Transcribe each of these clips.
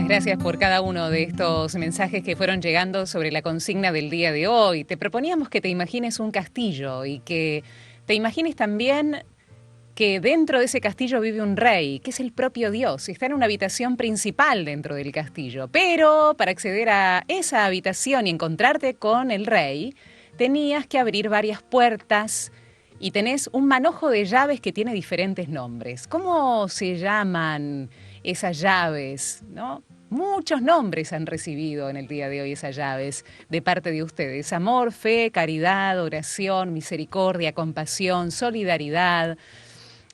Muchas gracias por cada uno de estos mensajes que fueron llegando sobre la consigna del día de hoy. Te proponíamos que te imagines un castillo y que te imagines también que dentro de ese castillo vive un rey, que es el propio Dios, y está en una habitación principal dentro del castillo. Pero para acceder a esa habitación y encontrarte con el rey, tenías que abrir varias puertas y tenés un manojo de llaves que tiene diferentes nombres. ¿Cómo se llaman esas llaves, no? Muchos nombres han recibido en el día de hoy esas llaves de parte de ustedes. Amor, fe, caridad, oración, misericordia, compasión, solidaridad,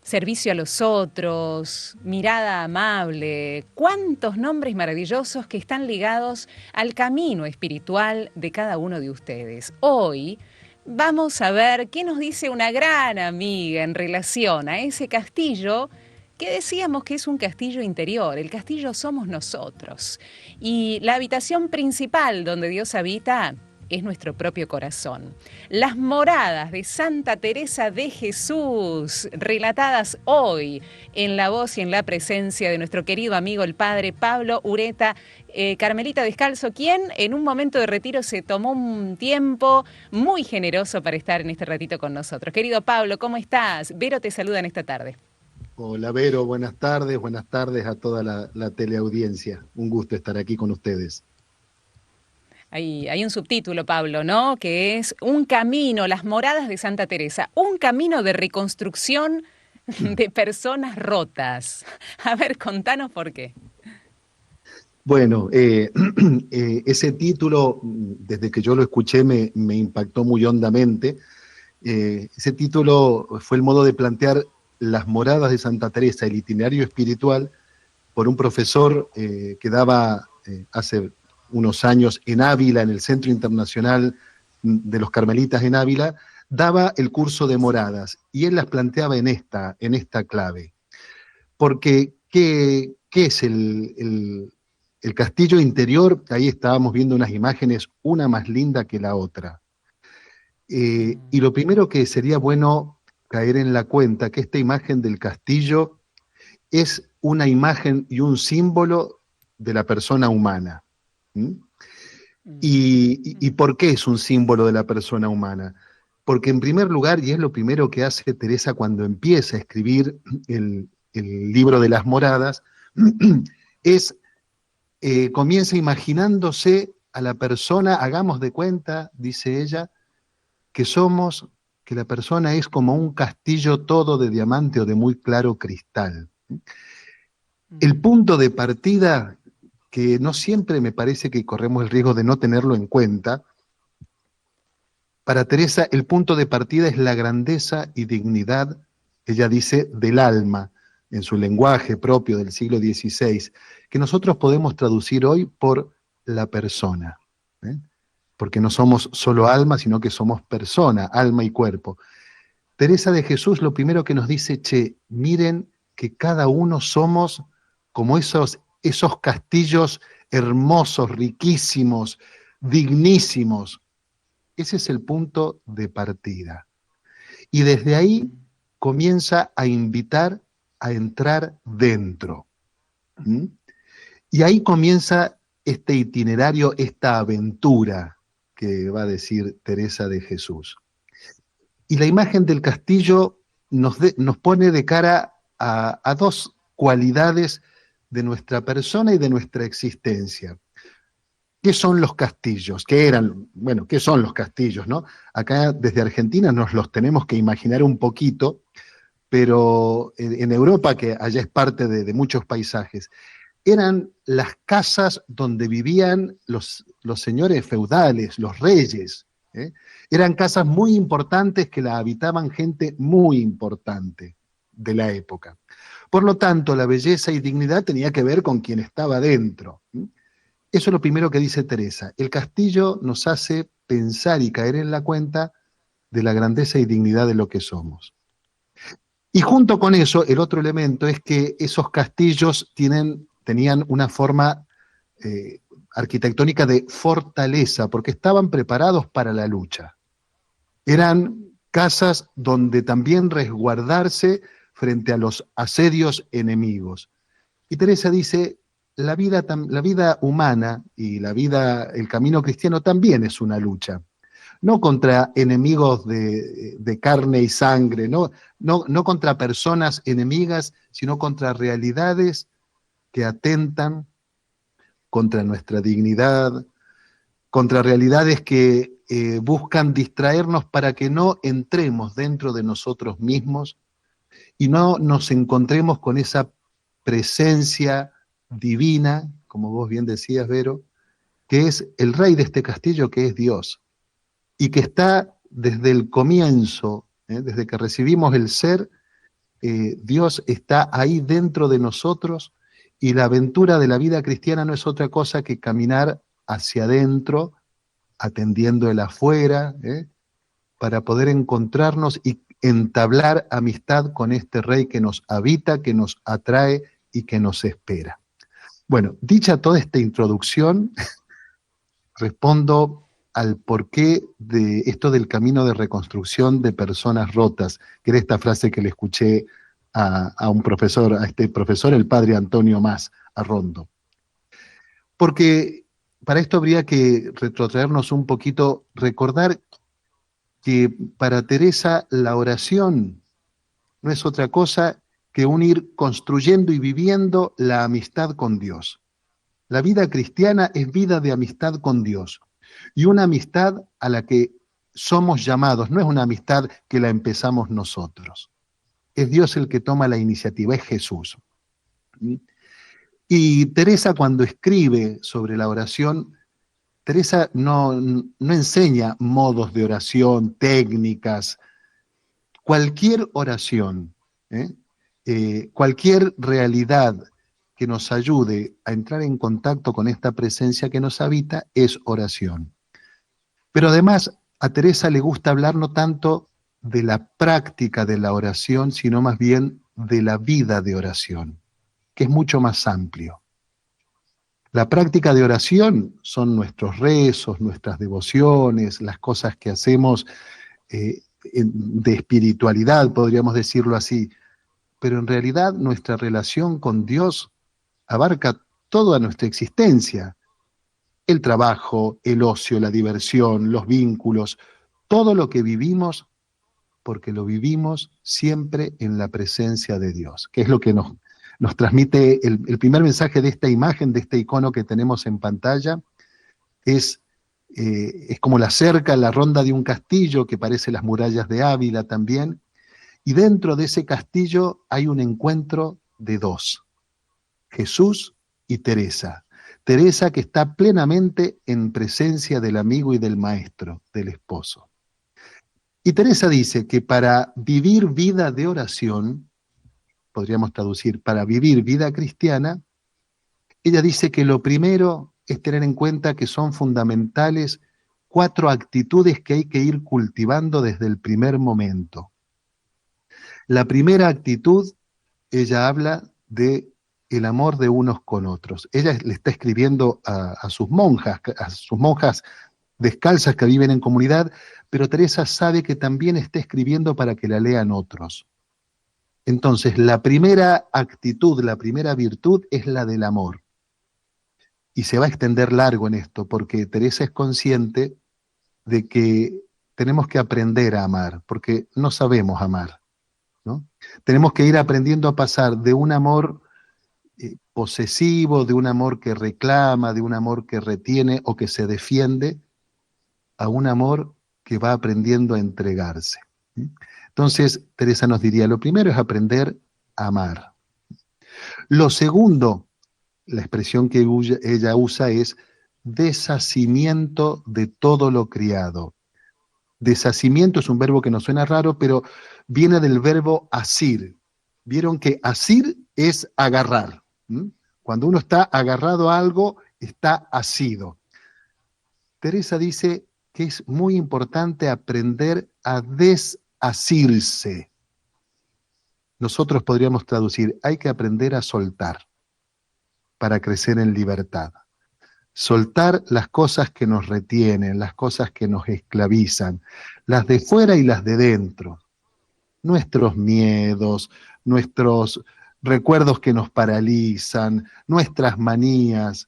servicio a los otros, mirada amable. Cuántos nombres maravillosos que están ligados al camino espiritual de cada uno de ustedes. Hoy vamos a ver qué nos dice una gran amiga en relación a ese castillo que decíamos que es un castillo interior. El castillo somos nosotros. Y la habitación principal donde Dios habita es nuestro propio corazón. Las moradas de Santa Teresa de Jesús, relatadas hoy en la voz y en la presencia de nuestro querido amigo el padre Pablo Ureta, Carmelita Descalzo, quien en un momento de retiro se tomó un tiempo muy generoso para estar en este ratito con nosotros. Querido Pablo, ¿cómo estás? Vero te saluda en esta tarde. Hola Vero, buenas tardes a toda la teleaudiencia. Un gusto estar aquí con ustedes. Hay un subtítulo, Pablo, ¿no? Que es Un camino, las moradas de Santa Teresa, un camino de reconstrucción de personas rotas. A ver, contanos por qué. Bueno, ese título, desde que yo lo escuché, me impactó muy hondamente. Ese título fue el modo de plantear las moradas de Santa Teresa, el itinerario espiritual, por un profesor que daba hace unos años en Ávila, en el Centro Internacional de los Carmelitas en Ávila, daba el curso de moradas, y él las planteaba en esta clave. Porque, ¿qué es el castillo interior? Ahí estábamos viendo unas imágenes, una más linda que la otra. Y lo primero que sería bueno caer en la cuenta, que esta imagen del castillo es una imagen y un símbolo de la persona humana. ¿Mm? ¿Y por qué es un símbolo de la persona humana? Porque en primer lugar, y es lo primero que hace Teresa cuando empieza a escribir el libro de las moradas, es comienza imaginándose a la persona, hagamos de cuenta, dice ella, que la persona es como un castillo todo de diamante o de muy claro cristal. El punto de partida, que no siempre me parece que corremos el riesgo de no tenerlo en cuenta, para Teresa el punto de partida es la grandeza y dignidad, ella dice, del alma, en su lenguaje propio del siglo XVI, que nosotros podemos traducir hoy por la persona, ¿eh? Porque no somos solo alma, sino que somos persona, alma y cuerpo. Teresa de Jesús lo primero que nos dice, miren que cada uno somos como esos castillos hermosos, riquísimos, dignísimos. Ese es el punto de partida. Y desde ahí comienza a invitar a entrar dentro. ¿Mm? Y ahí comienza este itinerario, esta aventura que va a decir Teresa de Jesús. Y la imagen del castillo nos pone de cara a dos cualidades de nuestra persona y de nuestra existencia. ¿Qué son los castillos? ¿Qué son los castillos, no? Acá desde Argentina nos los tenemos que imaginar un poquito, pero en Europa, que allá es parte de muchos paisajes, eran las casas donde vivían los señores feudales, los reyes, ¿eh? Eran casas muy importantes que la habitaban gente muy importante de la época. Por lo tanto, la belleza y dignidad tenía que ver con quien estaba dentro. Eso es lo primero que dice Teresa. El castillo nos hace pensar y caer en la cuenta de la grandeza y dignidad de lo que somos. Y junto con eso, el otro elemento es que esos castillos tenían una forma arquitectónica de fortaleza, porque estaban preparados para la lucha. Eran casas donde también resguardarse frente a los asedios enemigos. Y Teresa dice, la vida humana y el camino cristiano también es una lucha. No contra enemigos de carne y sangre, no contra personas enemigas, sino contra realidades que atentan contra nuestra dignidad, contra realidades que buscan distraernos para que no entremos dentro de nosotros mismos y no nos encontremos con esa presencia divina, como vos bien decías, Vero, que es el rey de este castillo, que es Dios, y que está desde el comienzo, desde que recibimos el ser, Dios está ahí dentro de nosotros, y la aventura de la vida cristiana no es otra cosa que caminar hacia adentro, atendiendo el afuera, para poder encontrarnos y entablar amistad con este rey que nos habita, que nos atrae y que nos espera. Bueno, dicha toda esta introducción, respondo al porqué de esto del camino de reconstrucción de personas rotas, que era esta frase que le escuché a este profesor, el padre Antonio Mas Arrondo. Porque para esto habría que retrotraernos un poquito, recordar que para Teresa la oración no es otra cosa que un ir construyendo y viviendo la amistad con Dios. La vida cristiana es vida de amistad con Dios, y una amistad a la que somos llamados, no es una amistad que la empezamos nosotros. Es Dios el que toma la iniciativa, es Jesús. Y Teresa, cuando escribe sobre la oración, Teresa no enseña modos de oración, técnicas. Cualquier oración, cualquier realidad que nos ayude a entrar en contacto con esta presencia que nos habita es oración. Pero además a Teresa le gusta hablar no tanto de la práctica de la oración, sino más bien de la vida de oración, que es mucho más amplio. La práctica de oración son nuestros rezos, nuestras devociones, las cosas que hacemos de espiritualidad, podríamos decirlo así, pero en realidad nuestra relación con Dios abarca toda nuestra existencia, el trabajo, el ocio, la diversión, los vínculos, todo lo que vivimos, porque lo vivimos siempre en la presencia de Dios, que es lo que nos transmite el primer mensaje de esta imagen, de este icono que tenemos en pantalla, es como la cerca, la ronda de un castillo que parece las murallas de Ávila también, y dentro de ese castillo hay un encuentro de dos, Jesús y Teresa. Teresa que está plenamente en presencia del amigo y del maestro, del esposo. Y Teresa dice que para vivir vida de oración, podríamos traducir, para vivir vida cristiana, ella dice que lo primero es tener en cuenta que son fundamentales 4 actitudes que hay que ir cultivando desde el primer momento. La primera actitud, ella habla de el amor de unos con otros. Ella le está escribiendo a sus monjas descalzas que viven en comunidad, pero Teresa sabe que también está escribiendo para que la lean otros. Entonces, la primera actitud, la primera virtud es la del amor. Y se va a extender largo en esto, porque Teresa es consciente de que tenemos que aprender a amar, porque no sabemos amar, ¿no? Tenemos que ir aprendiendo a pasar de un amor posesivo, de un amor que reclama, de un amor que retiene o que se defiende, a un amor que va aprendiendo a entregarse. Entonces, Teresa nos diría, lo primero es aprender a amar. Lo segundo, la expresión que ella usa es deshacimiento de todo lo criado. Deshacimiento es un verbo que nos suena raro, pero viene del verbo asir. Vieron que asir es agarrar. Cuando uno está agarrado a algo, está asido. Teresa dice que es muy importante aprender a desasirse. Nosotros podríamos traducir, hay que aprender a soltar para crecer en libertad. Soltar las cosas que nos retienen, las cosas que nos esclavizan, las de fuera y las de dentro. Nuestros miedos, recuerdos que nos paralizan, nuestras manías.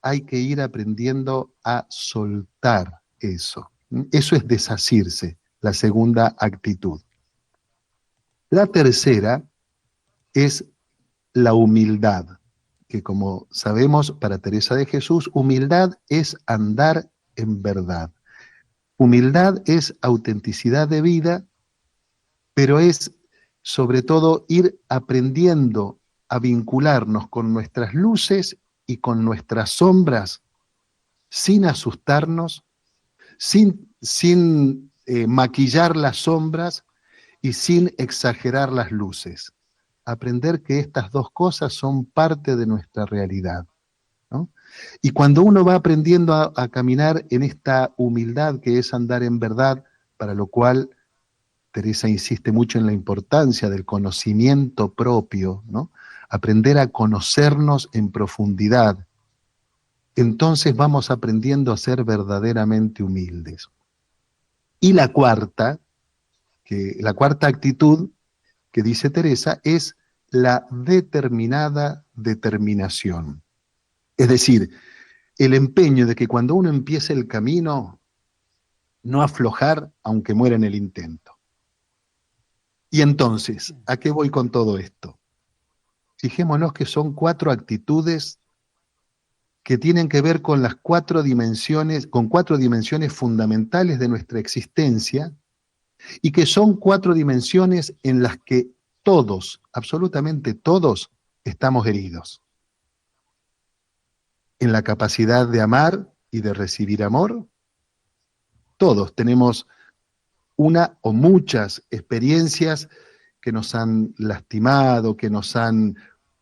Hay que ir aprendiendo a soltar eso. Eso es desasirse, la segunda actitud. La tercera es la humildad, que como sabemos para Teresa de Jesús, humildad es andar en verdad. Humildad es autenticidad de vida, pero es sobre todo ir aprendiendo a vincularnos con nuestras luces y con nuestras sombras sin asustarnos, sin maquillar las sombras y sin exagerar las luces. Aprender que estas dos cosas son parte de nuestra realidad, ¿no? Y cuando uno va aprendiendo a caminar en esta humildad que es andar en verdad, para lo cual Teresa insiste mucho en la importancia del conocimiento propio, ¿no? Aprender a conocernos en profundidad. Entonces vamos aprendiendo a ser verdaderamente humildes. Y la cuarta actitud que dice Teresa es la determinada determinación. Es decir, el empeño de que cuando uno empiece el camino, no aflojar aunque muera en el intento. Y entonces, ¿a qué voy con todo esto? Fijémonos que son 4 actitudes que tienen que ver con las 4 dimensiones, con 4 dimensiones fundamentales de nuestra existencia, y que son 4 dimensiones en las que todos, absolutamente todos, estamos heridos. En la capacidad de amar y de recibir amor, todos tenemos una o muchas experiencias que nos han lastimado, que nos han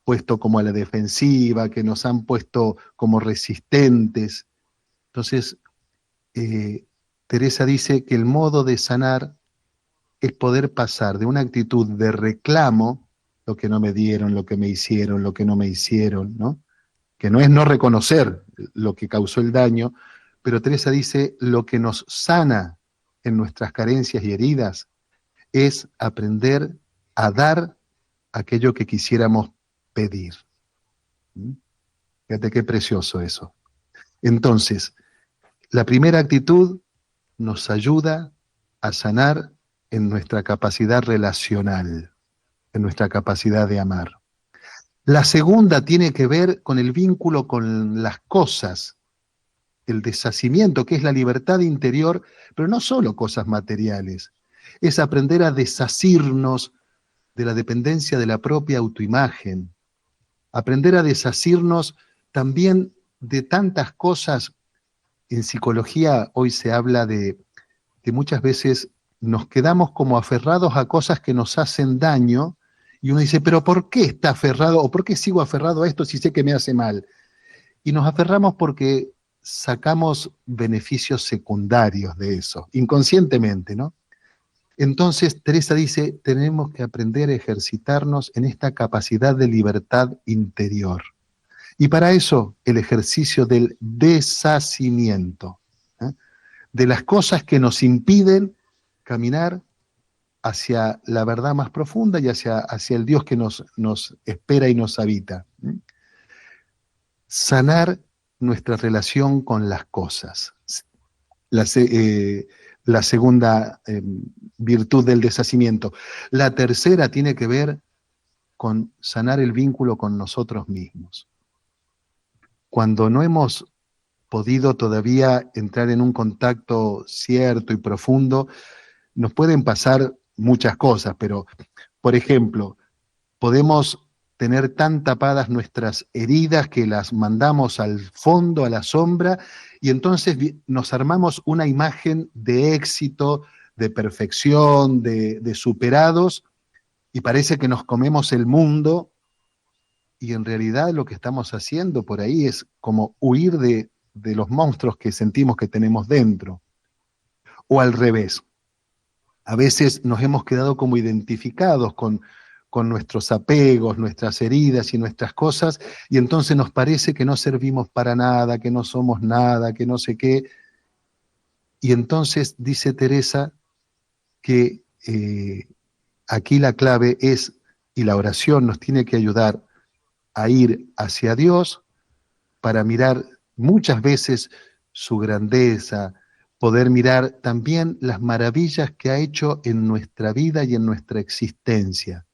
puesto como a la defensiva, que nos han puesto como resistentes. Entonces, Teresa dice que el modo de sanar es poder pasar de una actitud de reclamo, lo que no me dieron, lo que me hicieron, lo que no me hicieron, ¿no? Que no es no reconocer lo que causó el daño, pero Teresa dice, lo que nos sana en nuestras carencias y heridas es aprender a dar aquello que quisiéramos pedir. Fíjate qué precioso eso. Entonces, la primera actitud nos ayuda a sanar en nuestra capacidad relacional, en nuestra capacidad de amar. La segunda tiene que ver con el vínculo con las cosas, el deshacimiento, que es la libertad interior, pero no solo cosas materiales, es aprender a desasirnos de la dependencia de la propia autoimagen, aprender a desasirnos también de tantas cosas. En psicología hoy se habla de que muchas veces nos quedamos como aferrados a cosas que nos hacen daño, y uno dice, pero ¿por qué está aferrado o por qué sigo aferrado a esto si sé que me hace mal? Y nos aferramos porque sacamos beneficios secundarios de eso, inconscientemente, ¿no? Entonces, Teresa dice, tenemos que aprender a ejercitarnos en esta capacidad de libertad interior. Y para eso, el ejercicio del deshacimiento, ¿eh? De las cosas que nos impiden caminar hacia la verdad más profunda y hacia el Dios que nos espera y nos habita. Sanar nuestra relación con las cosas. La segunda virtud del deshacimiento. La tercera tiene que ver con sanar el vínculo con nosotros mismos. Cuando no hemos podido todavía entrar en un contacto cierto y profundo, nos pueden pasar muchas cosas, pero, por ejemplo, podemos tener tan tapadas nuestras heridas que las mandamos al fondo, a la sombra, y entonces nos armamos una imagen de éxito, de perfección, de superados, y parece que nos comemos el mundo, y en realidad lo que estamos haciendo por ahí es como huir de los monstruos que sentimos que tenemos dentro. O al revés, a veces nos hemos quedado como identificados con nuestros apegos, nuestras heridas y nuestras cosas, y entonces nos parece que no servimos para nada, que no somos nada, que no sé qué. Y entonces dice Teresa que aquí la clave es y la oración nos tiene que ayudar a ir hacia Dios para mirar muchas veces su grandeza, poder mirar también las maravillas que ha hecho en nuestra vida y en nuestra existencia.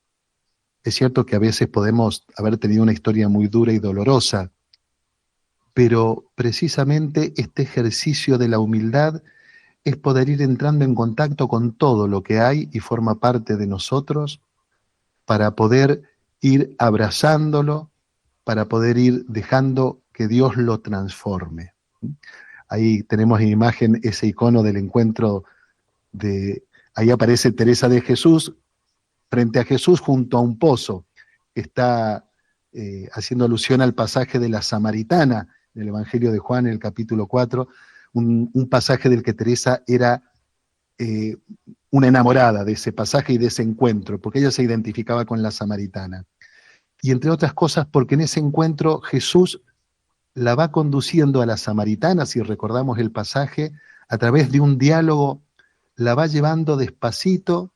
Es cierto que a veces podemos haber tenido una historia muy dura y dolorosa, pero precisamente este ejercicio de la humildad es poder ir entrando en contacto con todo lo que hay y forma parte de nosotros para poder ir abrazándolo, para poder ir dejando que Dios lo transforme. Ahí tenemos en imagen ese icono del encuentro ahí aparece Teresa de Jesús, frente a Jesús junto a un pozo. Está haciendo alusión al pasaje de la Samaritana, en el Evangelio de Juan, en el capítulo 4, un pasaje del que Teresa era eh, una enamorada de ese pasaje y de ese encuentro, porque ella se identificaba con la Samaritana. Y entre otras cosas, porque en ese encuentro Jesús la va conduciendo a la Samaritana, si recordamos el pasaje, a través de un diálogo, la va llevando despacito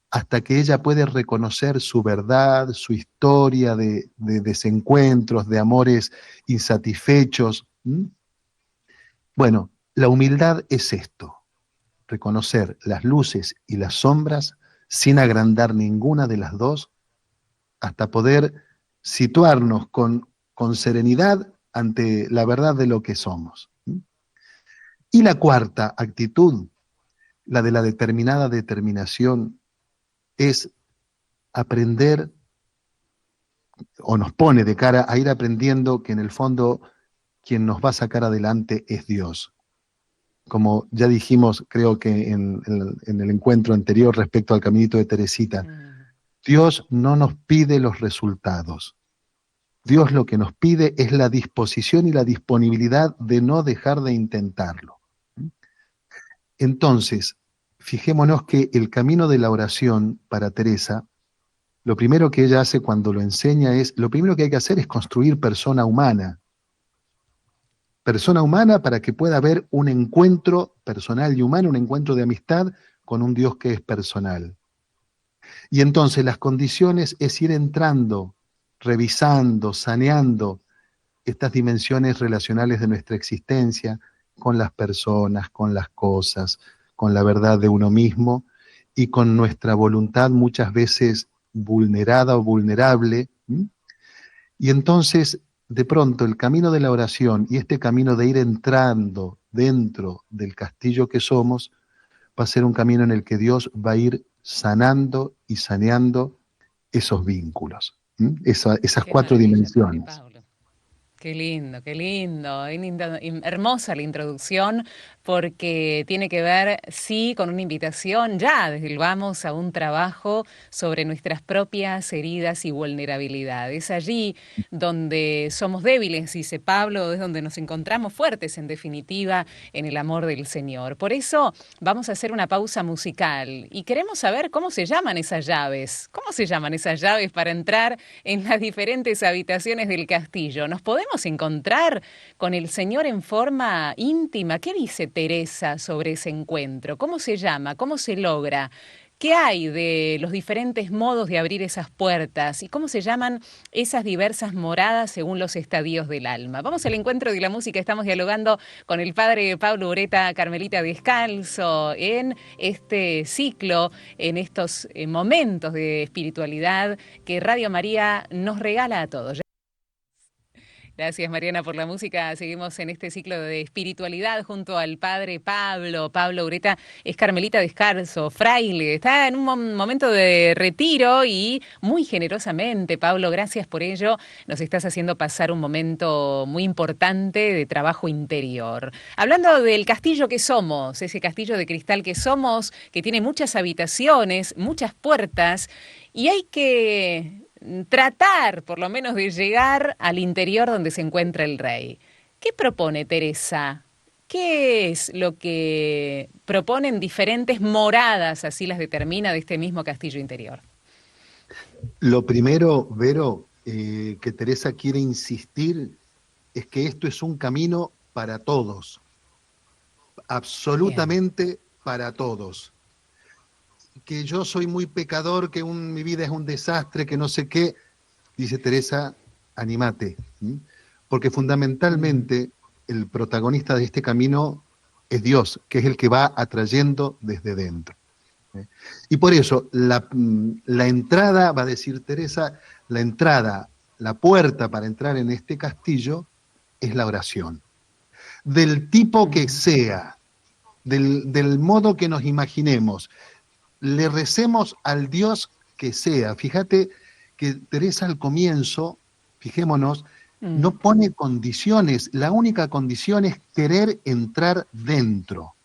hasta que ella puede reconocer su verdad, su historia de desencuentros, de amores insatisfechos. ¿Mm? Bueno, la humildad es esto, reconocer las luces y las sombras sin agrandar ninguna de las dos, hasta poder situarnos con serenidad ante la verdad de lo que somos. Y la cuarta actitud, la de la determinada determinación, es aprender, o nos pone de cara a ir aprendiendo que en el fondo quien nos va a sacar adelante es Dios. Como ya dijimos, creo que en el encuentro anterior respecto al caminito de Teresita, Dios no nos pide los resultados. Dios lo que nos pide es la disposición y la disponibilidad de no dejar de intentarlo. Entonces, fijémonos que el camino de la oración para Teresa, lo primero que ella hace cuando lo enseña es, lo primero que hay que hacer es construir persona humana. Persona humana para que pueda haber un encuentro personal y humano, un encuentro de amistad con un Dios que es personal. Y entonces las condiciones es ir entrando, revisando, saneando estas dimensiones relacionales de nuestra existencia con las personas, con las cosas, con la verdad de uno mismo y con nuestra voluntad muchas veces vulnerada o vulnerable. Y entonces, de pronto, el camino de la oración y este camino de ir entrando dentro del castillo que somos, va a ser un camino en el que Dios va a ir sanando y saneando esos vínculos, esas Qué cuatro maravilla, Padre dimensiones. Pablo. Qué lindo, qué lindo. Hermosa la introducción porque tiene que ver, sí, con una invitación ya desde el vamos a un trabajo sobre nuestras propias heridas y vulnerabilidades. Allí donde somos débiles, dice Pablo, es donde nos encontramos fuertes, en definitiva, en el amor del Señor. Por eso vamos a hacer una pausa musical y queremos saber cómo se llaman esas llaves. ¿Cómo se llaman esas llaves para entrar en las diferentes habitaciones del castillo? ¿Nos podemos encontrar con el Señor en forma íntima? ¿Qué dice Teresa sobre ese encuentro? ¿Cómo se llama? ¿Cómo se logra? ¿Qué hay de los diferentes modos de abrir esas puertas y cómo se llaman esas diversas moradas según los estadios del alma? Vamos al encuentro de la música. Estamos dialogando con el padre Pablo Ureta, Carmelita Descalzo, en este ciclo, en estos momentos de espiritualidad que Radio María nos regala a todos. Gracias, Mariana, por la música. Seguimos en este ciclo de espiritualidad junto al padre Pablo. Pablo Ureta es carmelita descalzo, fraile. Está en un momento de retiro y muy generosamente, Pablo, gracias por ello. Nos estás haciendo pasar un momento muy importante de trabajo interior. Hablando del castillo que somos, ese castillo de cristal que somos, que tiene muchas habitaciones, muchas puertas, y hay que tratar, por lo menos, de llegar al interior donde se encuentra el rey. ¿Qué propone Teresa? ¿Qué es lo que proponen diferentes moradas, así las determina, de este mismo castillo interior? Lo primero, Vero, que Teresa quiere insistir es que esto es un camino para todos, Bien. absolutamente para todos. que yo soy muy pecador, que mi vida es un desastre, que no sé qué, dice Teresa, anímate, porque fundamentalmente el protagonista de este camino es Dios, que es el que va atrayendo desde dentro. Y por eso la entrada, va a decir Teresa, la entrada, la puerta para entrar en este castillo es la oración. Del tipo que sea, del modo que nos imaginemos, le recemos al Dios que sea. Fíjate que Teresa al comienzo, fijémonos, no pone condiciones, la única condición es querer entrar dentro.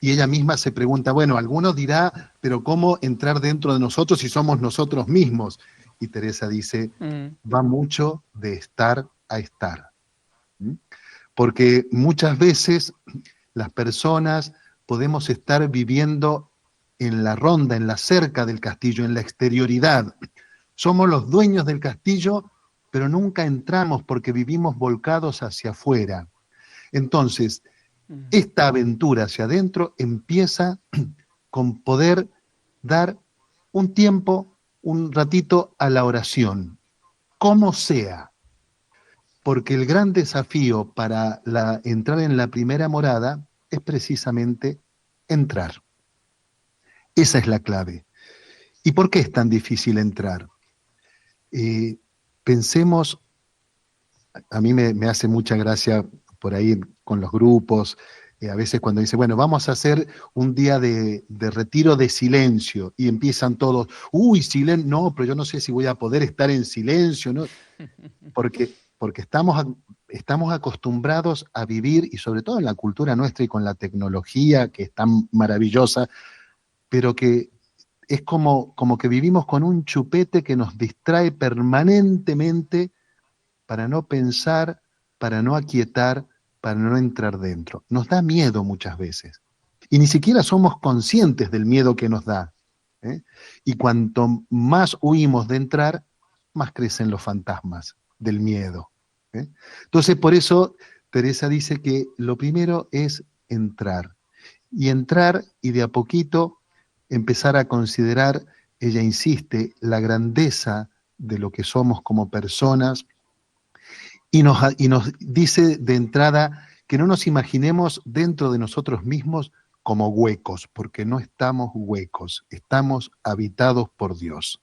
Y ella misma se pregunta, bueno, algunos dirá, pero ¿cómo entrar dentro de nosotros si somos nosotros mismos? Y Teresa dice, va mucho de estar a estar. Porque muchas veces las personas podemos estar viviendo en la ronda, en la cerca del castillo, en la exterioridad. Somos los dueños del castillo, pero nunca entramos porque vivimos volcados hacia afuera. Entonces, esta aventura hacia adentro empieza con poder dar un tiempo, un ratito a la oración, como sea, porque el gran desafío para entrar en la primera morada es precisamente entrar. Esa es la clave. ¿Y por qué es tan difícil entrar? Pensemos, a mí me hace mucha gracia por ahí con los grupos, a veces cuando dice, bueno, vamos a hacer un día de retiro de silencio, y empiezan todos, uy, silencio, no, pero yo no sé si voy a poder estar en silencio, ¿no? Porque estamos acostumbrados a vivir, y sobre todo en la cultura nuestra y con la tecnología, que es tan maravillosa, pero que es como que vivimos con un chupete que nos distrae permanentemente para no pensar, para no aquietar, para no entrar dentro. Nos da miedo muchas veces. Y ni siquiera somos conscientes del miedo que nos da. Y cuanto más huimos de entrar, más crecen los fantasmas del miedo. Entonces, por eso Teresa dice que lo primero es entrar. Y entrar y de a poquito empezar a considerar, ella insiste, la grandeza de lo que somos como personas, y nos dice de entrada que no nos imaginemos dentro de nosotros mismos como huecos, porque no estamos huecos, estamos habitados por Dios.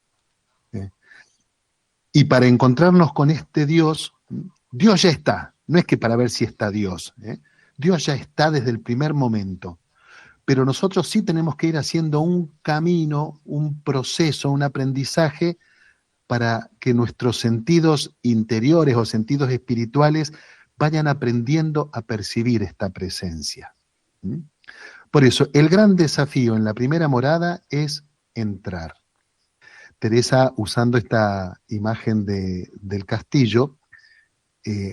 Y para encontrarnos con este Dios, Dios ya está, no es que para ver si está Dios, Dios ya está desde el primer momento, pero nosotros sí tenemos que ir haciendo un camino, un proceso, un aprendizaje para que nuestros sentidos interiores o sentidos espirituales vayan aprendiendo a percibir esta presencia. Por eso, el gran desafío en la primera morada es entrar. Teresa, usando esta imagen del castillo,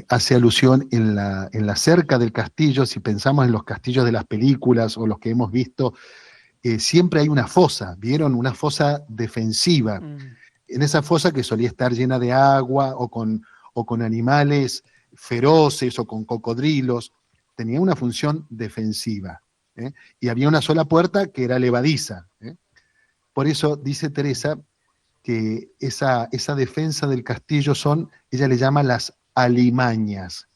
hace alusión en la cerca del castillo. Si pensamos en los castillos de las películas o los que hemos visto, siempre hay una fosa, ¿vieron? Una fosa defensiva. En esa fosa, que solía estar llena de agua o con animales feroces o con cocodrilos, tenía una función defensiva. Y había una sola puerta que era levadiza. Por eso dice Teresa que esa defensa del castillo ella le llama las alimañas,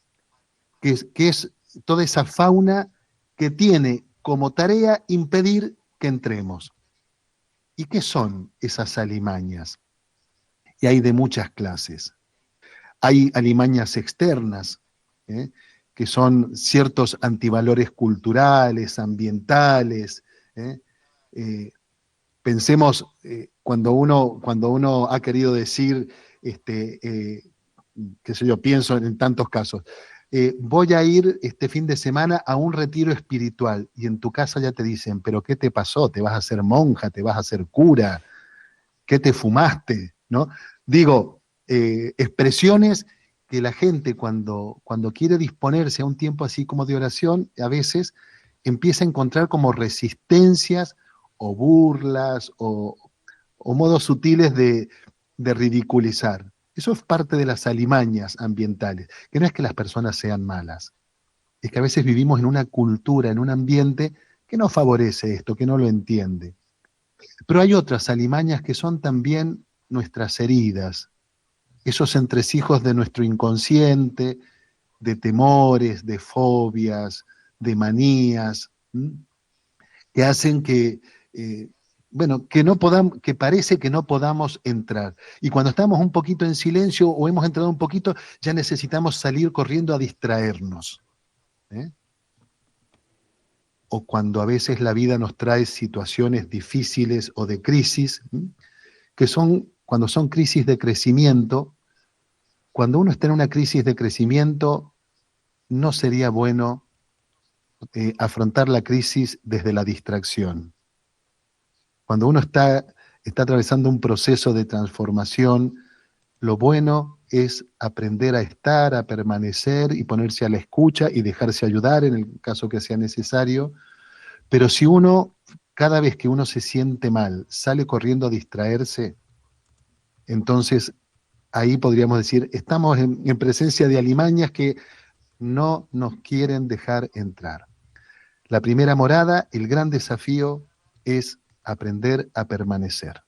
que es toda esa fauna que tiene como tarea impedir que entremos. ¿Y qué son esas alimañas? Y hay de muchas clases. Hay alimañas externas, que son ciertos antivalores culturales, ambientales. Pensemos, cuando uno ha querido decir, qué sé yo, pienso en tantos casos, voy a ir este fin de semana a un retiro espiritual, y en tu casa ya te dicen, pero ¿qué te pasó? ¿Te vas a hacer monja? ¿Te vas a hacer cura? ¿Qué te fumaste? ¿No? Digo, expresiones que la gente cuando quiere disponerse a un tiempo así como de oración, a veces empieza a encontrar como resistencias o burlas o modos sutiles de ridiculizar. Eso es parte de las alimañas ambientales, que no es que las personas sean malas, es que a veces vivimos en una cultura, en un ambiente que no favorece esto, que no lo entiende. Pero hay otras alimañas que son también nuestras heridas, esos entresijos de nuestro inconsciente, de temores, de fobias, de manías, que hacen que, que no podamos, que parece que no podamos entrar. Y cuando estamos un poquito en silencio o hemos entrado un poquito, ya necesitamos salir corriendo a distraernos. O cuando a veces la vida nos trae situaciones difíciles o de crisis, que son, cuando son crisis de crecimiento, cuando uno está en una crisis de crecimiento, no sería bueno afrontar la crisis desde la distracción. Cuando uno está atravesando un proceso de transformación, lo bueno es aprender a estar, a permanecer y ponerse a la escucha y dejarse ayudar en el caso que sea necesario. Pero si uno, cada vez que uno se siente mal, sale corriendo a distraerse, entonces ahí podríamos decir, estamos en presencia de alimañas que no nos quieren dejar entrar. La primera morada, el gran desafío es aprender a permanecer.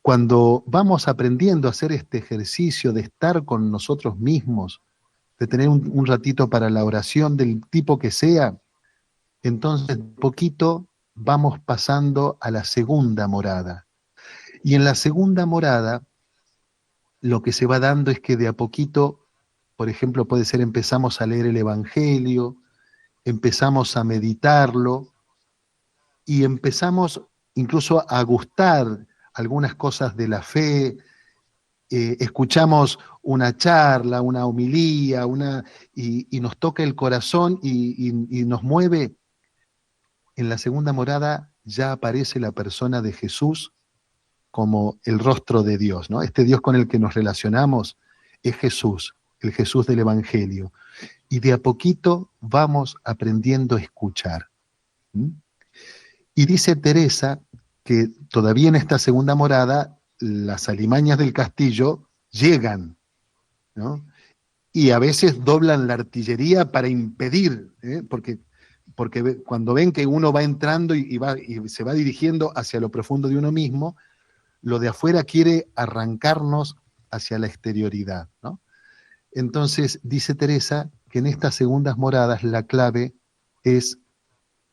Cuando vamos aprendiendo a hacer este ejercicio de estar con nosotros mismos, de tener un ratito para la oración del tipo que sea, entonces poquito vamos pasando a la segunda morada. Y en la segunda morada, lo que se va dando es que de a poquito, por ejemplo, puede ser empezamos a leer el Evangelio, empezamos a meditarlo y empezamos incluso a gustar algunas cosas de la fe, escuchamos una charla, una homilía, y nos toca el corazón y nos mueve. En la segunda morada ya aparece la persona de Jesús como el rostro de Dios, ¿no? Este Dios con el que nos relacionamos es Jesús, el Jesús del Evangelio. Y de a poquito vamos aprendiendo a escuchar. Y dice Teresa que todavía en esta segunda morada las alimañas del castillo llegan, ¿no? Y a veces doblan la artillería para impedir, porque cuando ven que uno va entrando y se va dirigiendo hacia lo profundo de uno mismo, lo de afuera quiere arrancarnos hacia la exterioridad, ¿no? Entonces, dice Teresa que en estas segundas moradas la clave es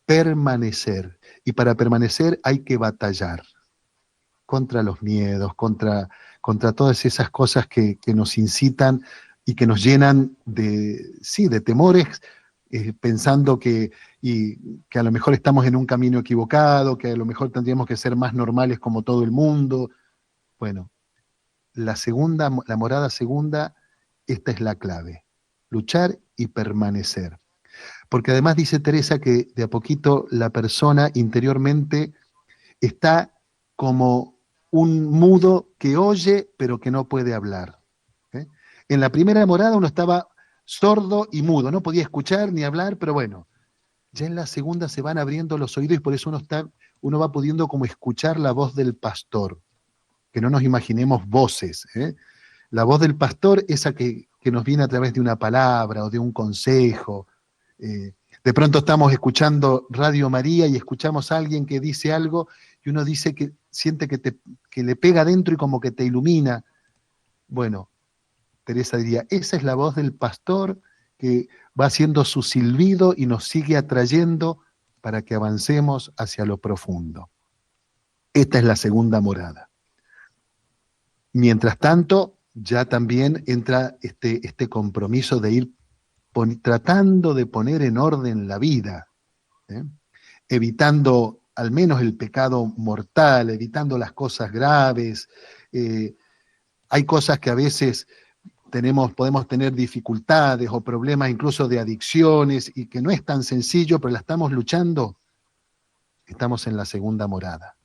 permanecer. Y para permanecer hay que batallar contra los miedos, contra todas esas cosas que nos incitan y que nos llenan de temores, pensando que a lo mejor estamos en un camino equivocado, que a lo mejor tendríamos que ser más normales como todo el mundo. Bueno, la morada segunda, esta es la clave: luchar y permanecer. Porque además dice Teresa que de a poquito la persona interiormente está como un mudo que oye pero que no puede hablar. En la primera morada uno estaba sordo y mudo, no podía escuchar ni hablar, pero bueno, ya en la segunda se van abriendo los oídos y por eso uno va pudiendo como escuchar la voz del pastor, que no nos imaginemos voces, La voz del pastor, esa que nos viene a través de una palabra o de un consejo. De pronto estamos escuchando Radio María y escuchamos a alguien que dice algo y uno dice que siente que le pega adentro y como que te ilumina. Bueno, Teresa diría, esa es la voz del pastor que va haciendo su silbido y nos sigue atrayendo para que avancemos hacia lo profundo. Esta es la segunda morada. Mientras tanto, ya también entra este compromiso de ir tratando de poner en orden la vida, evitando al menos el pecado mortal, evitando las cosas graves. Hay cosas que a veces podemos tener dificultades o problemas incluso de adicciones y que no es tan sencillo, pero la estamos luchando. Estamos en la segunda morada.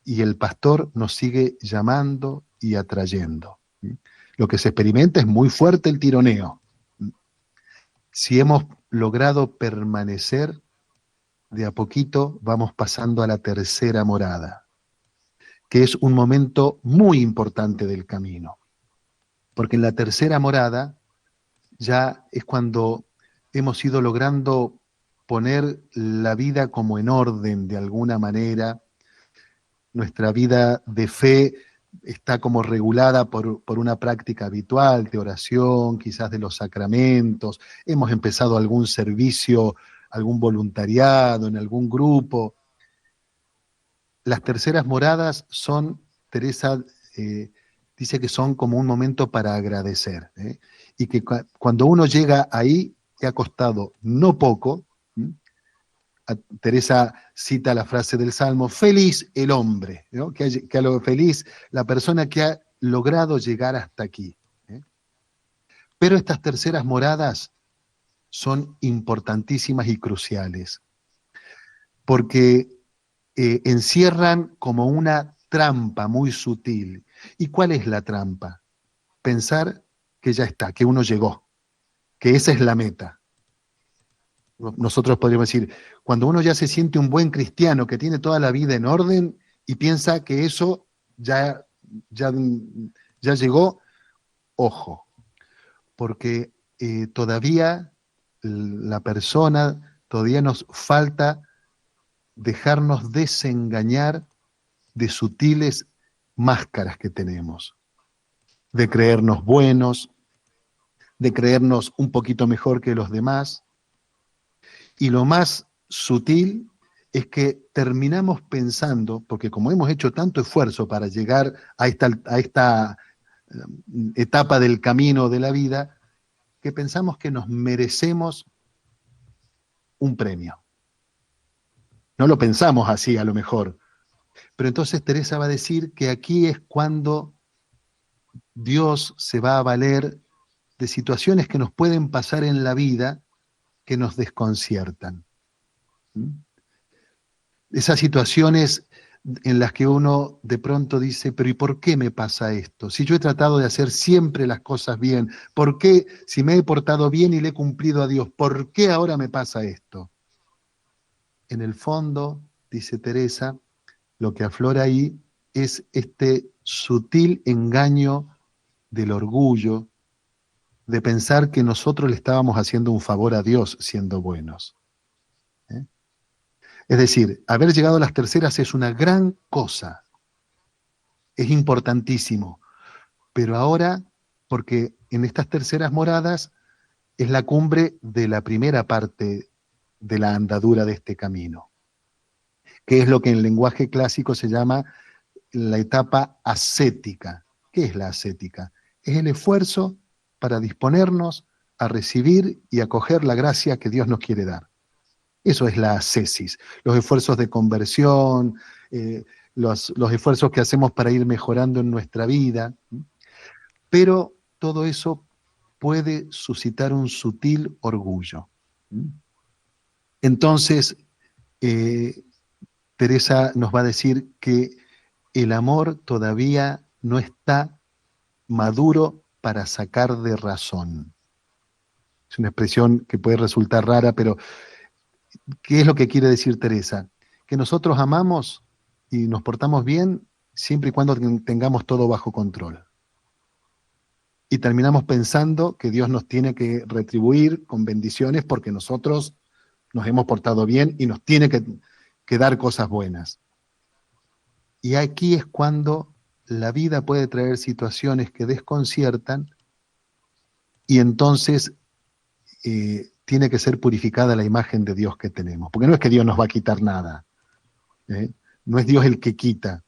Y el pastor nos sigue llamando y atrayendo. Lo que se experimenta es muy fuerte el tironeo. Si hemos logrado permanecer, de a poquito vamos pasando a la tercera morada, que es un momento muy importante del camino. Porque en la tercera morada ya es cuando hemos ido logrando poner la vida como en orden de alguna manera. Nuestra vida de fe está como regulada por una práctica habitual de oración, quizás de los sacramentos. Hemos empezado algún servicio, algún voluntariado en algún grupo. Las terceras moradas son, Teresa dice que son como un momento para agradecer, ¿eh? Y que cuando uno llega ahí, que ha costado no poco. Teresa cita la frase del Salmo: feliz el hombre, ¿no? Que a lo feliz la persona que ha logrado llegar hasta aquí, ¿eh? Pero estas terceras moradas son importantísimas y cruciales, porque encierran como una trampa muy sutil. ¿Y cuál es la trampa? Pensar que ya está, que uno llegó, que esa es la meta. Nosotros podríamos decir, cuando uno ya se siente un buen cristiano, que tiene toda la vida en orden y piensa que eso ya, ya, ya llegó, ojo, porque todavía la persona, todavía nos falta dejarnos desengañar de sutiles máscaras que tenemos, de creernos buenos, de creernos un poquito mejor que los demás. Y lo más sutil es que terminamos pensando, porque como hemos hecho tanto esfuerzo para llegar a esta etapa del camino de la vida, que pensamos que nos merecemos un premio. No lo pensamos así a lo mejor, pero entonces Teresa va a decir que aquí es cuando Dios se va a valer de situaciones que nos pueden pasar en la vida que nos desconciertan. Esas situaciones en las que uno de pronto dice, pero ¿y por qué me pasa esto? Si yo he tratado de hacer siempre las cosas bien, ¿por qué si me he portado bien y le he cumplido a Dios, por qué ahora me pasa esto? En el fondo, dice Teresa, lo que aflora ahí es este sutil engaño del orgullo, de pensar que nosotros le estábamos haciendo un favor a Dios siendo buenos. Es decir, haber llegado a las terceras es una gran cosa, es importantísimo, pero ahora, porque en estas terceras moradas es la cumbre de la primera parte de la andadura de este camino, que es lo que en lenguaje clásico se llama la etapa ascética. ¿Qué es la ascética? Es el esfuerzo para disponernos a recibir y acoger la gracia que Dios nos quiere dar. Eso es la ascesis, los esfuerzos de conversión, los esfuerzos que hacemos para ir mejorando en nuestra vida, pero todo eso puede suscitar un sutil orgullo. Entonces, Teresa nos va a decir que el amor todavía no está maduro para sacar de razón. Es una expresión que puede resultar rara, pero ¿qué es lo que quiere decir Teresa? Que nosotros amamos y nos portamos bien siempre y cuando tengamos todo bajo control. Y terminamos pensando que Dios nos tiene que retribuir con bendiciones porque nosotros nos hemos portado bien y nos tiene que dar cosas buenas. Y aquí es cuando la vida puede traer situaciones que desconciertan y entonces tiene que ser purificada la imagen de Dios que tenemos. Porque no es que Dios nos va a quitar nada, ¿eh? No es Dios el que quita,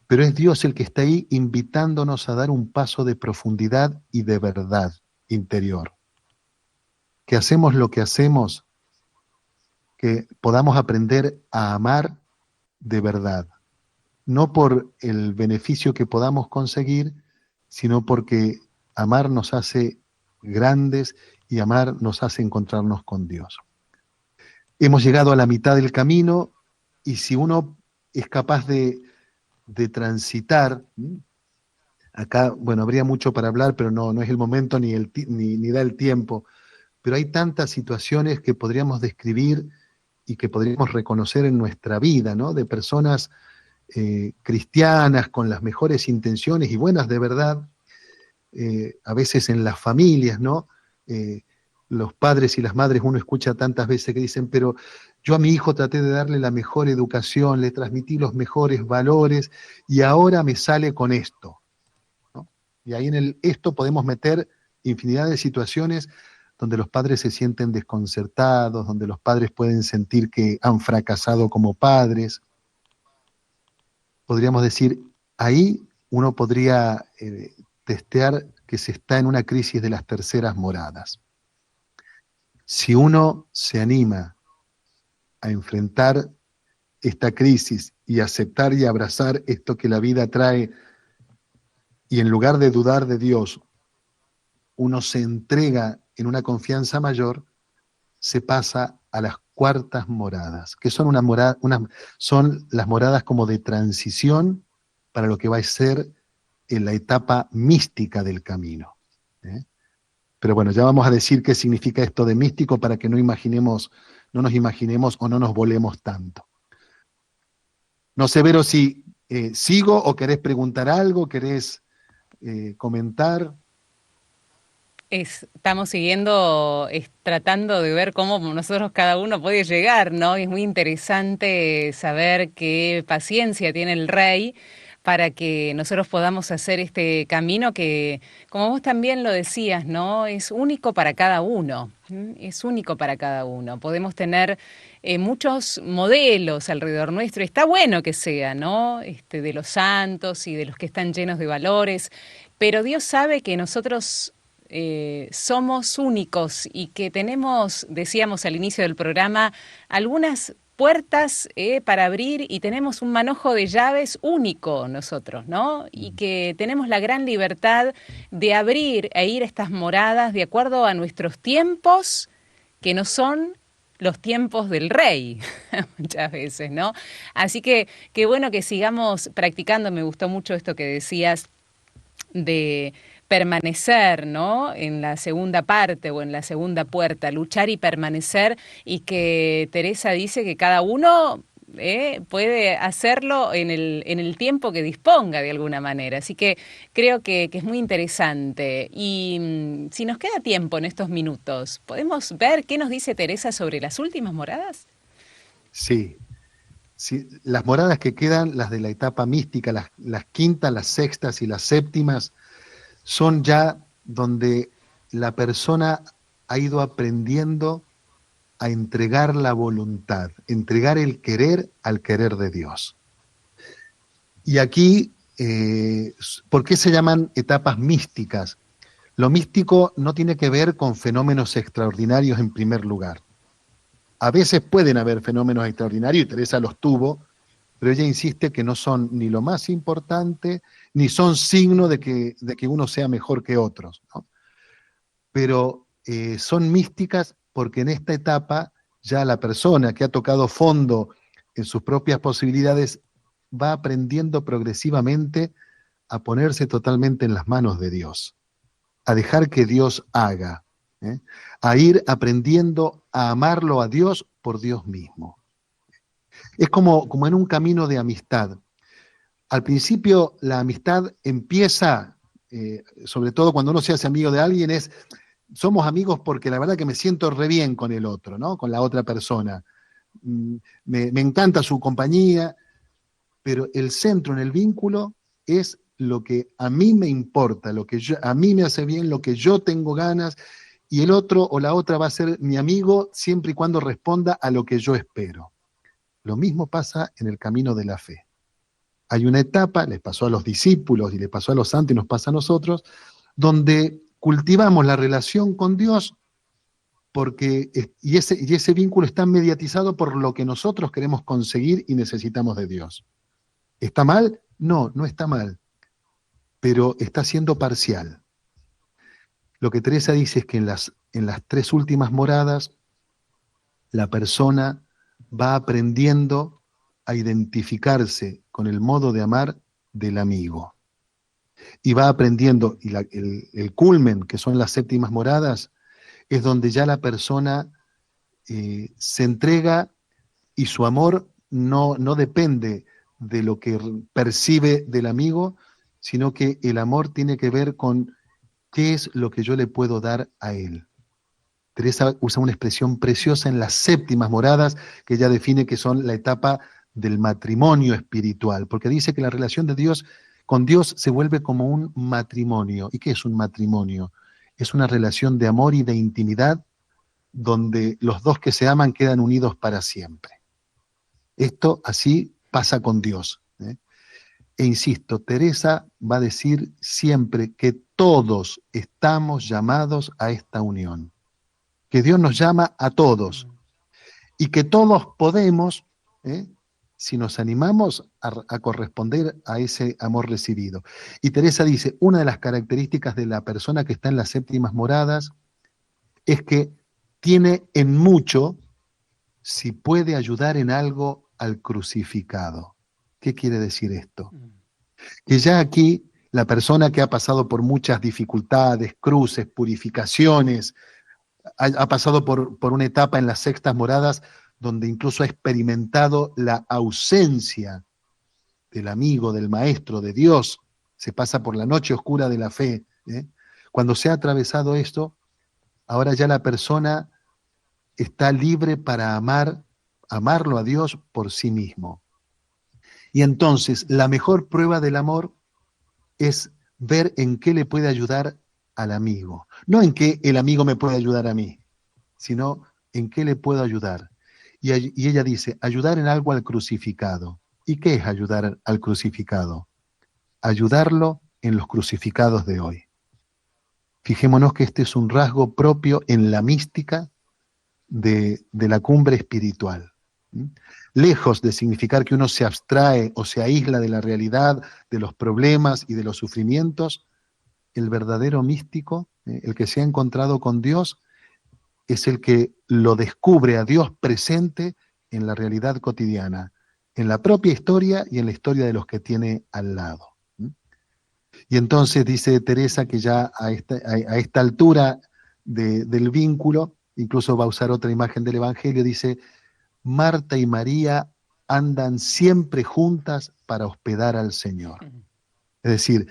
pero es Dios el que está ahí invitándonos a dar un paso de profundidad y de verdad interior. Que hacemos lo que hacemos, que podamos aprender a amar de verdad. No por el beneficio que podamos conseguir, sino porque amar nos hace grandes y amar nos hace encontrarnos con Dios. Hemos llegado a la mitad del camino y si uno es capaz de transitar, acá, bueno, habría mucho para hablar, pero no es el momento ni da el tiempo, pero hay tantas situaciones que podríamos describir y que podríamos reconocer en nuestra vida, ¿no? De personas cristianas con las mejores intenciones y buenas de verdad, a veces en las familias, ¿no? los padres y las madres, uno escucha tantas veces que dicen, pero yo a mi hijo traté de darle la mejor educación, le transmití los mejores valores y ahora me sale con esto, ¿no? Y ahí en el esto podemos meter infinidad de situaciones donde los padres se sienten desconcertados, donde los padres pueden sentir que han fracasado como padres. Podríamos decir, ahí uno podría testear que se está en una crisis de las terceras moradas. Si uno se anima a enfrentar esta crisis y aceptar y abrazar esto que la vida trae, y en lugar de dudar de Dios, uno se entrega en una confianza mayor, se pasa a las cuartas moradas, que son son las moradas como de transición para lo que va a ser en la etapa mística del camino, ¿eh? Pero bueno, ya vamos a decir qué significa esto de místico para que no nos imaginemos o no nos volemos tanto. No sé, Vero, si sigo o querés preguntar algo, querés comentar. Estamos siguiendo, tratando de ver cómo nosotros cada uno puede llegar, ¿no? Y es muy interesante saber qué paciencia tiene el rey para que nosotros podamos hacer este camino que, como vos también lo decías, ¿no? Es único para cada uno. Es único para cada uno. Podemos tener muchos modelos alrededor nuestro. Está bueno que sea, ¿no? De los santos y de los que están llenos de valores. Pero Dios sabe que nosotros somos únicos y que tenemos, decíamos al inicio del programa, algunas puertas para abrir y tenemos un manojo de llaves único nosotros, ¿no? Y que tenemos la gran libertad de abrir e ir a estas moradas de acuerdo a nuestros tiempos, que no son los tiempos del rey, muchas veces, ¿no? Así que qué bueno que sigamos practicando. Me gustó mucho esto que decías de permanecer, ¿no? En la segunda parte o en la segunda puerta, luchar y permanecer, y que Teresa dice que cada uno puede hacerlo en el tiempo que disponga de alguna manera. Así que creo que es muy interesante. Y si nos queda tiempo en estos minutos, ¿podemos ver qué nos dice Teresa sobre las últimas moradas? Sí, sí, las moradas que quedan, las de la etapa mística, las quintas, las sextas y las séptimas, son ya donde la persona ha ido aprendiendo a entregar la voluntad, entregar el querer al querer de Dios. Y aquí, ¿por qué se llaman etapas místicas? Lo místico no tiene que ver con fenómenos extraordinarios en primer lugar. A veces pueden haber fenómenos extraordinarios, y Teresa los tuvo, pero ella insiste que no son ni lo más importante, ni son signo de que uno sea mejor que otros, ¿no? Pero son místicas porque en esta etapa ya la persona que ha tocado fondo en sus propias posibilidades va aprendiendo progresivamente a ponerse totalmente en las manos de Dios, a dejar que Dios haga, ¿eh? A ir aprendiendo a amarlo a Dios por Dios mismo. Es como en un camino de amistad. Al principio la amistad empieza, sobre todo cuando uno se hace amigo de alguien, somos amigos porque la verdad que me siento re bien con el otro, ¿no? Con la otra persona. Me encanta su compañía, pero el centro en el vínculo es lo que a mí me importa, a mí me hace bien, lo que yo tengo ganas, y el otro o la otra va a ser mi amigo siempre y cuando responda a lo que yo espero. Lo mismo pasa en el camino de la fe. Hay una etapa, les pasó a los discípulos y les pasó a los santos y nos pasa a nosotros, donde cultivamos la relación con Dios y ese vínculo está mediatizado por lo que nosotros queremos conseguir y necesitamos de Dios. ¿Está mal? No, no está mal, pero está siendo parcial. Lo que Teresa dice es que en las tres últimas moradas la persona va aprendiendo a identificarse con el modo de amar del amigo. Y va aprendiendo, y el culmen, que son las séptimas moradas, es donde ya la persona se entrega y su amor no depende de lo que percibe del amigo, sino que el amor tiene que ver con qué es lo que yo le puedo dar a él. Teresa usa una expresión preciosa en las séptimas moradas, que ella define que son la etapa del matrimonio espiritual, porque dice que la relación de Dios con Dios se vuelve como un matrimonio. ¿Y qué es un matrimonio? Es una relación de amor y de intimidad donde los dos que se aman quedan unidos para siempre. Esto así pasa con Dios, ¿eh? E insisto, Teresa va a decir siempre que todos estamos llamados a esta unión, que Dios nos llama a todos y que todos podemos, si nos animamos a corresponder a ese amor recibido. Y Teresa dice, una de las características de la persona que está en las séptimas moradas es que tiene en mucho, si puede ayudar en algo al crucificado. ¿Qué quiere decir esto? Que ya aquí la persona que ha pasado por muchas dificultades, cruces, purificaciones, ha pasado por una etapa en las sextas moradas donde incluso ha experimentado la ausencia del amigo, del maestro, de Dios, se pasa por la noche oscura de la fe. Cuando se ha atravesado esto, ahora ya la persona está libre para amarlo a Dios por sí mismo. Y entonces la mejor prueba del amor es ver en qué le puede ayudar al amigo. No en qué el amigo me puede ayudar a mí, sino en qué le puedo ayudar. Y ella dice, ayudar en algo al crucificado. ¿Y qué es ayudar al crucificado? Ayudarlo en los crucificados de hoy. Fijémonos que este es un rasgo propio en la mística de la cumbre espiritual. Lejos de significar que uno se abstrae o se aísla de la realidad, de los problemas y de los sufrimientos, el verdadero místico, el que se ha encontrado con Dios, es el que lo descubre a Dios presente en la realidad cotidiana, en la propia historia y en la historia de los que tiene al lado. Y entonces dice Teresa que ya a esta altura del vínculo, incluso va a usar otra imagen del Evangelio, dice, Marta y María andan siempre juntas para hospedar al Señor. Es decir,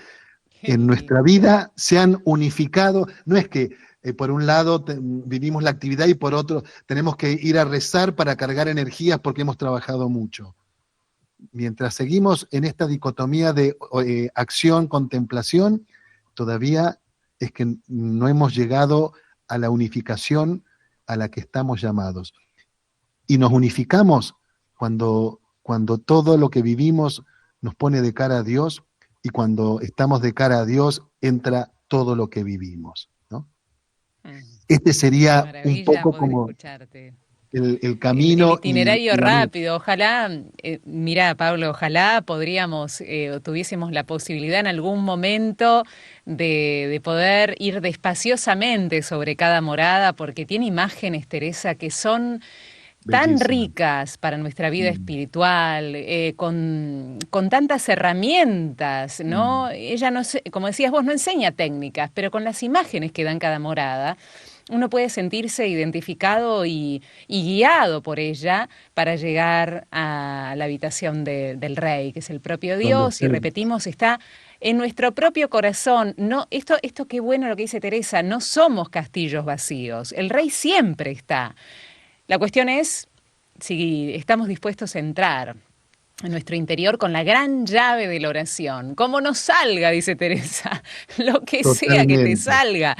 en nuestra vida se han unificado, no es que por un lado vivimos la actividad y por otro tenemos que ir a rezar para cargar energías porque hemos trabajado mucho. Mientras seguimos en esta dicotomía de acción, contemplación, todavía es que no hemos llegado a la unificación a la que estamos llamados. Y nos unificamos cuando todo lo que vivimos nos pone de cara a Dios y cuando estamos de cara a Dios entra todo lo que vivimos, ¿no? Este sería un poco como el camino. El itinerario y rápido. Ojalá, mira, Pablo, ojalá podríamos, tuviésemos la posibilidad en algún momento de poder ir despaciosamente sobre cada morada, porque tiene imágenes, Teresa, que son tan ricas para nuestra vida espiritual, con tantas herramientas, ¿no? Ella, no, como decías vos, no enseña técnicas, pero con las imágenes que dan cada morada, uno puede sentirse identificado y guiado por ella para llegar a la habitación del Rey, que es el propio Dios, y repetimos, está en nuestro propio corazón. No, esto qué bueno lo que dice Teresa, no somos castillos vacíos, el Rey siempre está. La cuestión es si estamos dispuestos a entrar en nuestro interior con la gran llave de la oración. Como nos salga, dice Teresa, lo que sea que te salga.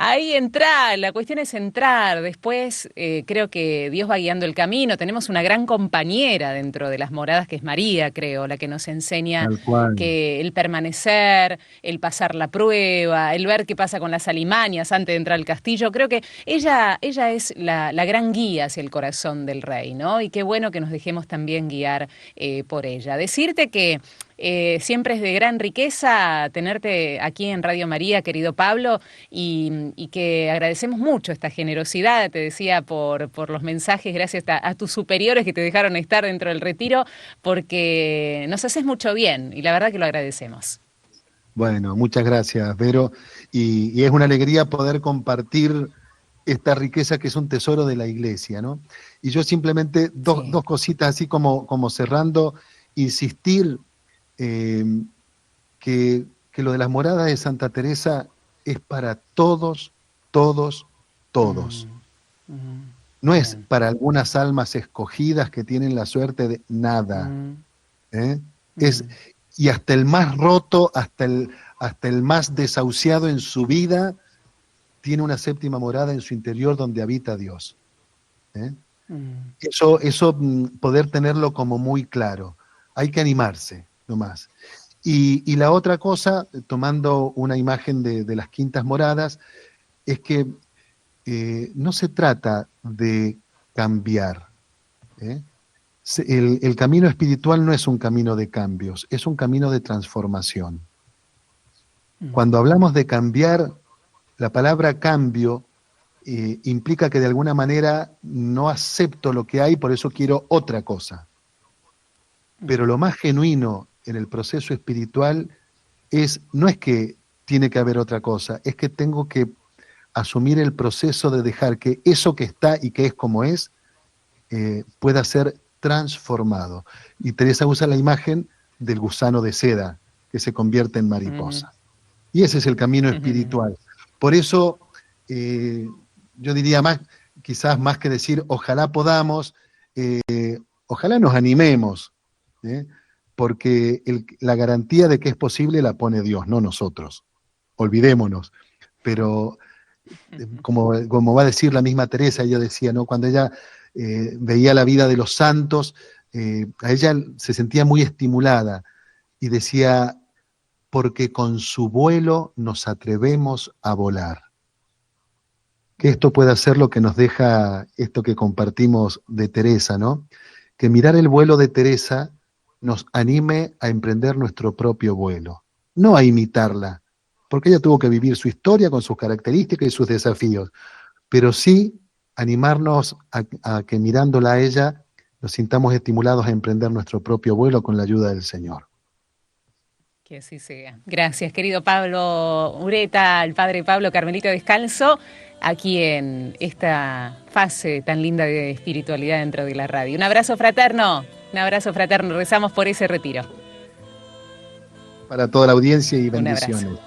Ahí entra, la cuestión es entrar. Después creo que Dios va guiando el camino. Tenemos una gran compañera dentro de las moradas que es María, creo, la que nos enseña que el permanecer, el pasar la prueba, el ver qué pasa con las alimañas antes de entrar al castillo. Creo que ella es la gran guía hacia el corazón del Rey, ¿no? Y qué bueno que nos dejemos también guiar por ella. Decirte que siempre es de gran riqueza tenerte aquí en Radio María, querido Pablo, y que agradecemos mucho esta generosidad, te decía, por los mensajes, gracias a tus superiores que te dejaron estar dentro del retiro, porque nos haces mucho bien y la verdad que lo agradecemos. Bueno, muchas gracias, Vero, y es una alegría poder compartir esta riqueza que es un tesoro de la Iglesia, ¿no? Y yo simplemente dos cositas así como cerrando, insistir que lo de las moradas de Santa Teresa es para todos, todos, todos. Mm. No es Bien. para algunas almas escogidas que tienen la suerte de nada. ¿Eh? Es, y hasta el más roto, hasta el más desahuciado en su vida, tiene una séptima morada en su interior donde habita Dios. ¿Eh? Eso, poder tenerlo como muy claro. Hay que animarse, nomás. Y la otra cosa, tomando una imagen de las quintas moradas, es que no se trata de cambiar. ¿Eh? El camino espiritual no es un camino de cambios, es un camino de transformación. Cuando hablamos de cambiar, la palabra cambio implica que de alguna manera no acepto lo que hay, por eso quiero otra cosa. Pero lo más genuino en el proceso espiritual no es que tiene que haber otra cosa, es que tengo que asumir el proceso de dejar que eso que está y que es como es, pueda ser transformado. Y Teresa usa la imagen del gusano de seda que se convierte en mariposa. Y ese es el camino espiritual. Por eso, yo diría más, quizás más que decir ojalá podamos, ojalá nos animemos, ¿eh? Porque la garantía de que es posible la pone Dios, no nosotros. Olvidémonos. Pero como va a decir la misma Teresa, ella decía, ¿no? Cuando ella veía la vida de los santos, a ella se sentía muy estimulada y decía, porque con su vuelo nos atrevemos a volar. Que esto pueda ser lo que nos deja esto que compartimos de Teresa, ¿no? Que mirar el vuelo de Teresa nos anime a emprender nuestro propio vuelo, no a imitarla, porque ella tuvo que vivir su historia con sus características y sus desafíos, pero sí animarnos a que mirándola a ella nos sintamos estimulados a emprender nuestro propio vuelo con la ayuda del Señor. Que así sea. Gracias, querido Pablo Ureta, el padre Pablo Carmelito Descalzo, aquí en esta fase tan linda de espiritualidad dentro de la radio. Un abrazo fraterno, rezamos por ese retiro. Para toda la audiencia y Un abrazo. bendiciones.